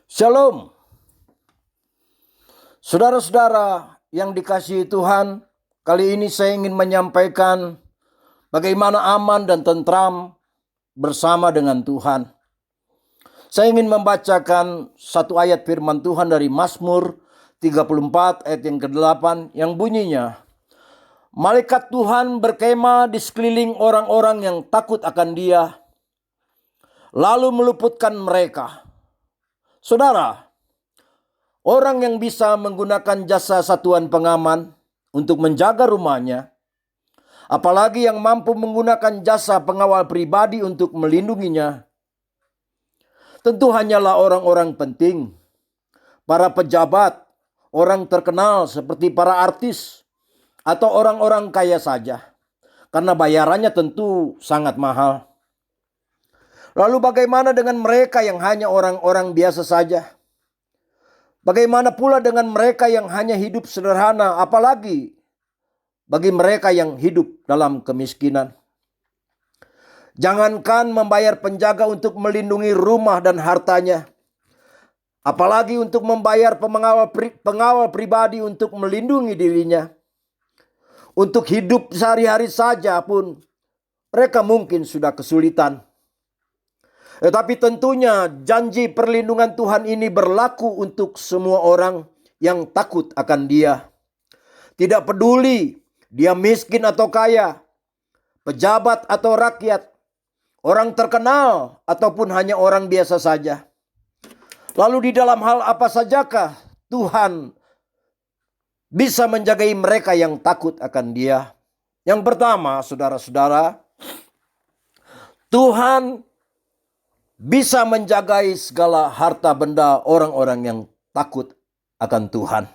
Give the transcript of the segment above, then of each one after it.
Shalom, saudara-saudara yang dikasihi Tuhan. Kali ini saya ingin menyampaikan bagaimana aman dan tentram bersama dengan Tuhan. Saya ingin membacakan satu ayat firman Tuhan dari Mazmur 34 ayat yang ke-8 yang bunyinya, malaikat Tuhan berkemah di sekeliling orang-orang yang takut akan Dia, lalu meluputkan mereka. Saudara, orang yang bisa menggunakan jasa satuan pengaman untuk menjaga rumahnya, apalagi yang mampu menggunakan jasa pengawal pribadi untuk melindunginya, tentu hanyalah orang-orang penting, para pejabat, orang terkenal seperti para artis, atau orang-orang kaya saja, karena bayarannya tentu sangat mahal. Lalu bagaimana dengan mereka yang hanya orang-orang biasa saja? Bagaimana pula dengan mereka yang hanya hidup sederhana, apalagi bagi mereka yang hidup dalam kemiskinan? Jangankan membayar penjaga untuk melindungi rumah dan hartanya, apalagi untuk membayar pengawal pribadi untuk melindungi dirinya. Untuk hidup sehari-hari saja pun mereka mungkin sudah kesulitan. Tetapi tentunya janji perlindungan Tuhan ini berlaku untuk semua orang yang takut akan Dia. Tidak peduli dia miskin atau kaya, pejabat atau rakyat, orang terkenal ataupun hanya orang biasa saja. Lalu di dalam hal apa sajakah Tuhan bisa menjagai mereka yang takut akan Dia? Yang pertama, saudara-saudara, Tuhan bisa menjagai segala harta benda orang-orang yang takut akan Tuhan.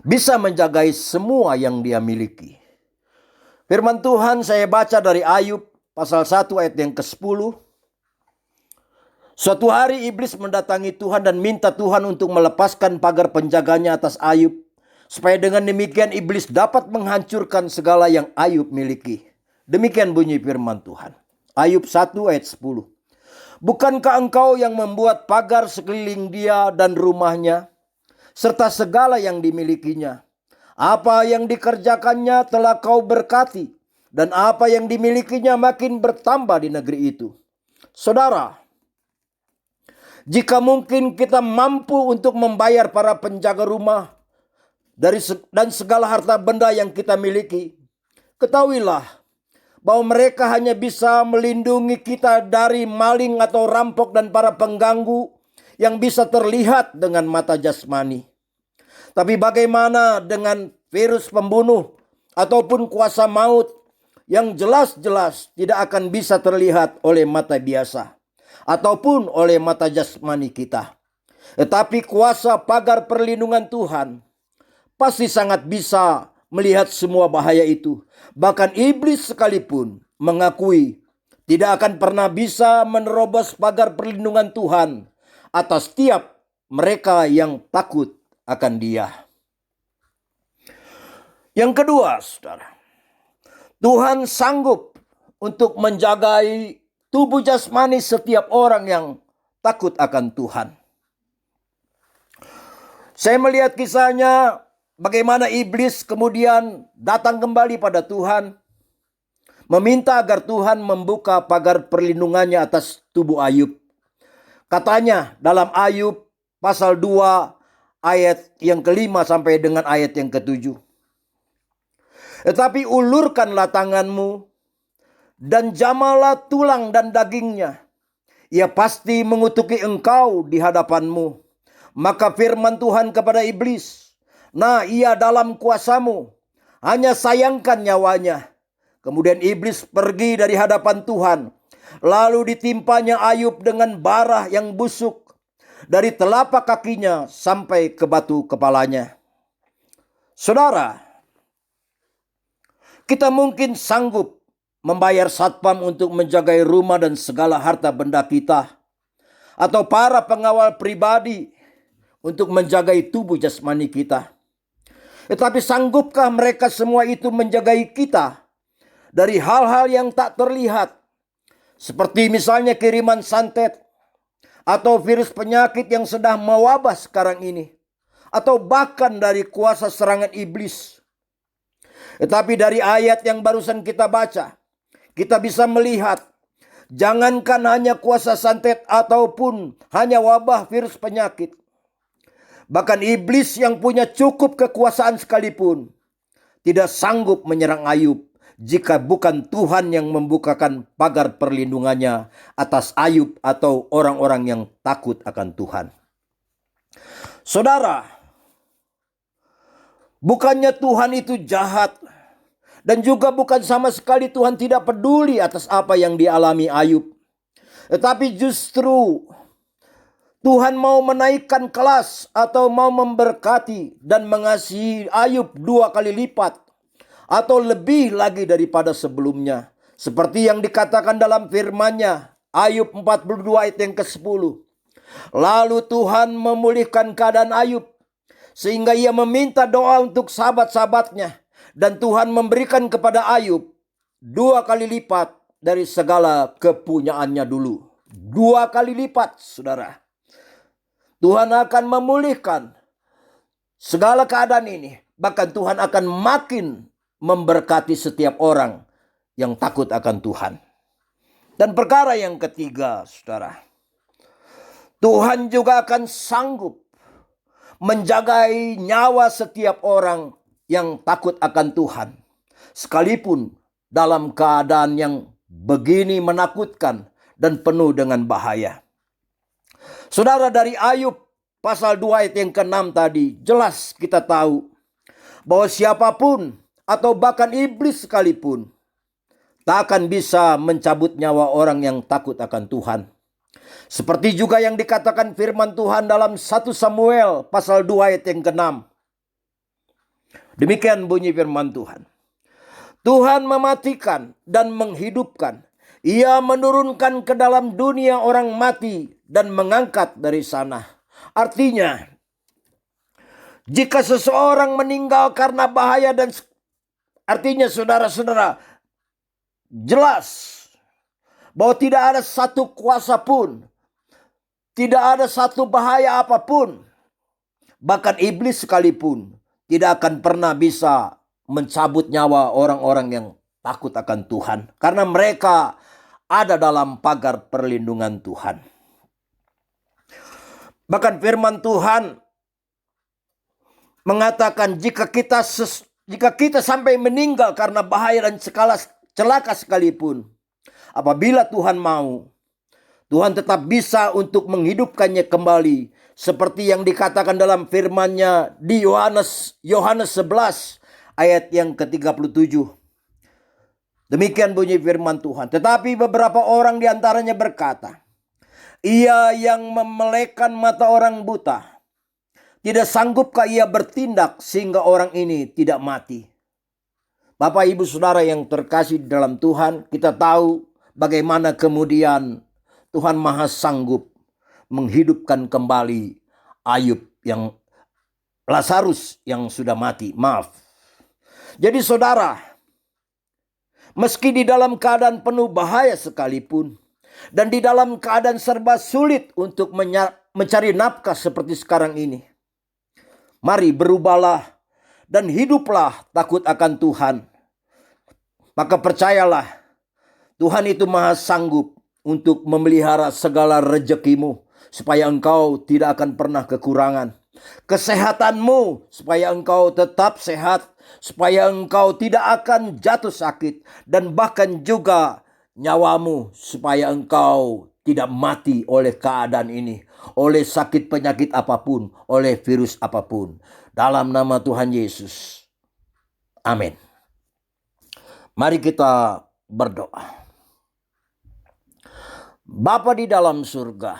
Bisa menjagai semua yang dia miliki. Firman Tuhan saya baca dari Ayub pasal 1 ayat yang ke-10. Suatu hari iblis mendatangi Tuhan dan minta Tuhan untuk melepaskan pagar penjaganya atas Ayub, supaya dengan demikian iblis dapat menghancurkan segala yang Ayub miliki. Demikian bunyi firman Tuhan. Ayub 1 ayat 10. Bukankah engkau yang membuat pagar sekeliling dia dan rumahnya, serta segala yang dimilikinya? Apa yang dikerjakannya telah kau berkati, dan apa yang dimilikinya makin bertambah di negeri itu. Saudara, jika mungkin kita mampu untuk membayar para penjaga rumah dan segala harta benda yang kita miliki, ketahuilah bahwa mereka hanya bisa melindungi kita dari maling atau rampok dan para pengganggu yang bisa terlihat dengan mata jasmani. Tapi bagaimana dengan virus pembunuh ataupun kuasa maut yang jelas-jelas tidak akan bisa terlihat oleh mata biasa ataupun oleh mata jasmani kita. Tetapi kuasa pagar perlindungan Tuhan pasti sangat bisa melihat semua bahaya itu. Bahkan iblis sekalipun mengakui tidak akan pernah bisa menerobos pagar perlindungan Tuhan atas setiap mereka yang takut akan Dia. Yang kedua, saudara, Tuhan sanggup untuk menjagai tubuh jasmani setiap orang yang takut akan Tuhan. Saya melihat kisahnya, bagaimana iblis kemudian datang kembali pada Tuhan, meminta agar Tuhan membuka pagar perlindungannya atas tubuh Ayub. Katanya dalam Ayub pasal 2 ayat yang ke-5 sampai dengan ayat yang ke-7. Tetapi ulurkanlah tanganmu dan jamalah tulang dan dagingnya. Ia pasti mengutuki engkau di hadapanmu. Maka firman Tuhan kepada iblis, nah, ia dalam kuasamu, hanya sayangkan nyawanya. Kemudian iblis pergi dari hadapan Tuhan. Lalu ditimpanya Ayub dengan bara yang busuk dari telapak kakinya sampai ke batu kepalanya. Saudara, kita mungkin sanggup membayar satpam untuk menjaga rumah dan segala harta benda kita, atau para pengawal pribadi untuk menjaga tubuh jasmani kita. Tetapi sanggupkah mereka semua itu menjagai kita dari hal-hal yang tak terlihat? Seperti misalnya kiriman santet, atau virus penyakit yang sedang mewabah sekarang ini, atau bahkan dari kuasa serangan iblis. Tetapi dari ayat yang barusan kita baca, kita bisa melihat, jangankan hanya kuasa santet ataupun hanya wabah virus penyakit, bahkan iblis yang punya cukup kekuasaan sekalipun tidak sanggup menyerang Ayub jika bukan Tuhan yang membukakan pagar perlindungannya atas Ayub atau orang-orang yang takut akan Tuhan. Saudara, bukannya Tuhan itu jahat, dan juga bukan sama sekali Tuhan tidak peduli atas apa yang dialami Ayub. Tetapi justru Tuhan mau menaikkan kelas atau mau memberkati dan mengasihi Ayub 2 kali lipat atau lebih lagi daripada sebelumnya. Seperti yang dikatakan dalam firman-Nya, Ayub 42 ayat yang ke-10. Lalu Tuhan memulihkan keadaan Ayub sehingga ia meminta doa untuk sahabat-sahabatnya, dan Tuhan memberikan kepada Ayub 2 kali lipat dari segala kepunyaannya dulu. 2 kali lipat, saudara. Tuhan akan memulihkan segala keadaan ini. Bahkan Tuhan akan makin memberkati setiap orang yang takut akan Tuhan. Dan perkara yang ketiga, saudara, Tuhan juga akan sanggup menjagai nyawa setiap orang yang takut akan Tuhan, sekalipun dalam keadaan yang begini menakutkan dan penuh dengan bahaya. Saudara, dari Ayub pasal 2 ayat yang ke-6 tadi, jelas kita tahu bahwa siapapun atau bahkan iblis sekalipun tak akan bisa mencabut nyawa orang yang takut akan Tuhan. Seperti juga yang dikatakan firman Tuhan dalam 1 Samuel pasal 2 ayat yang ke-6. Demikian bunyi firman Tuhan. Tuhan mematikan dan menghidupkan. Ia menurunkan ke dalam dunia orang mati dan mengangkat dari sana. Artinya, jika seseorang meninggal karena bahaya dan artinya saudara-saudara, jelas bahwa tidak ada satu kuasa pun, tidak ada satu bahaya apapun, bahkan iblis sekalipun tidak akan pernah bisa mencabut nyawa orang-orang yang takut akan Tuhan, karena mereka ada dalam pagar perlindungan Tuhan. Bahkan firman Tuhan mengatakan jika kita sampai meninggal karena bahaya dan celaka sekalipun, apabila Tuhan mau, Tuhan tetap bisa untuk menghidupkannya kembali, seperti yang dikatakan dalam firman-Nya di Yohanes 11 ayat yang ke-37. Demikian bunyi firman Tuhan. Tetapi beberapa orang diantaranya berkata, ia yang memelekkan mata orang buta, tidak sanggupkah ia bertindak sehingga orang ini tidak mati? Bapak, Ibu, Saudara yang terkasih dalam Tuhan, kita tahu bagaimana kemudian Tuhan Maha Sanggup menghidupkan kembali Ayub yang Lazarus yang sudah mati. Jadi saudara, meski di dalam keadaan penuh bahaya sekalipun, dan di dalam keadaan serba sulit untuk mencari nafkah seperti sekarang ini, mari berubahlah dan hiduplah takut akan Tuhan. Maka percayalah, Tuhan itu Maha Sanggup untuk memelihara segala rezekimu, supaya engkau tidak akan pernah kekurangan. Kesehatanmu supaya engkau tetap sehat, supaya engkau tidak akan jatuh sakit, dan bahkan juga nyawamu supaya engkau tidak mati oleh keadaan ini, oleh sakit penyakit apapun, oleh virus apapun. Dalam nama Tuhan Yesus. Amin. Mari kita berdoa. Bapa di dalam surga,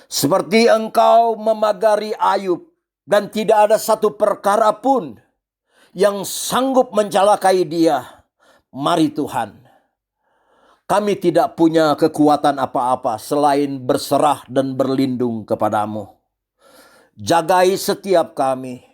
seperti engkau memagari Ayub dan tidak ada satu perkara pun yang sanggup mencelakai dia. Mari Tuhan, kami tidak punya kekuatan apa-apa selain berserah dan berlindung kepadamu. Jagai setiap kami,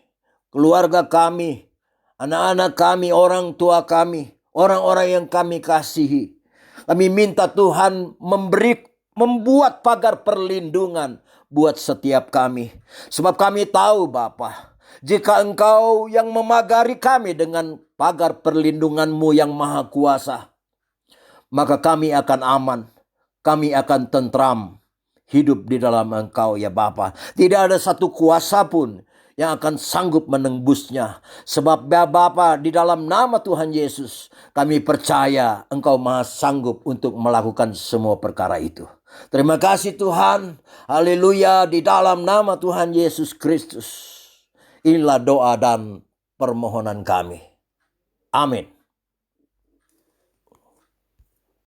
keluarga kami, anak-anak kami, orang tua kami, orang-orang yang kami kasihi. Kami minta Tuhan memberi membuat pagar perlindungan buat setiap kami. Sebab kami tahu Bapa, jika Engkau yang memagari kami dengan pagar perlindungan-Mu yang maha kuasa, maka kami akan aman, kami akan tentram, hidup di dalam Engkau ya Bapa. Tidak ada satu kuasa pun yang akan sanggup menembusnya. Sebab ya Bapa, di dalam nama Tuhan Yesus, kami percaya Engkau maha sanggup untuk melakukan semua perkara itu. Terima kasih Tuhan. Haleluya, di dalam nama Tuhan Yesus Kristus. Inilah doa dan permohonan kami. Amin.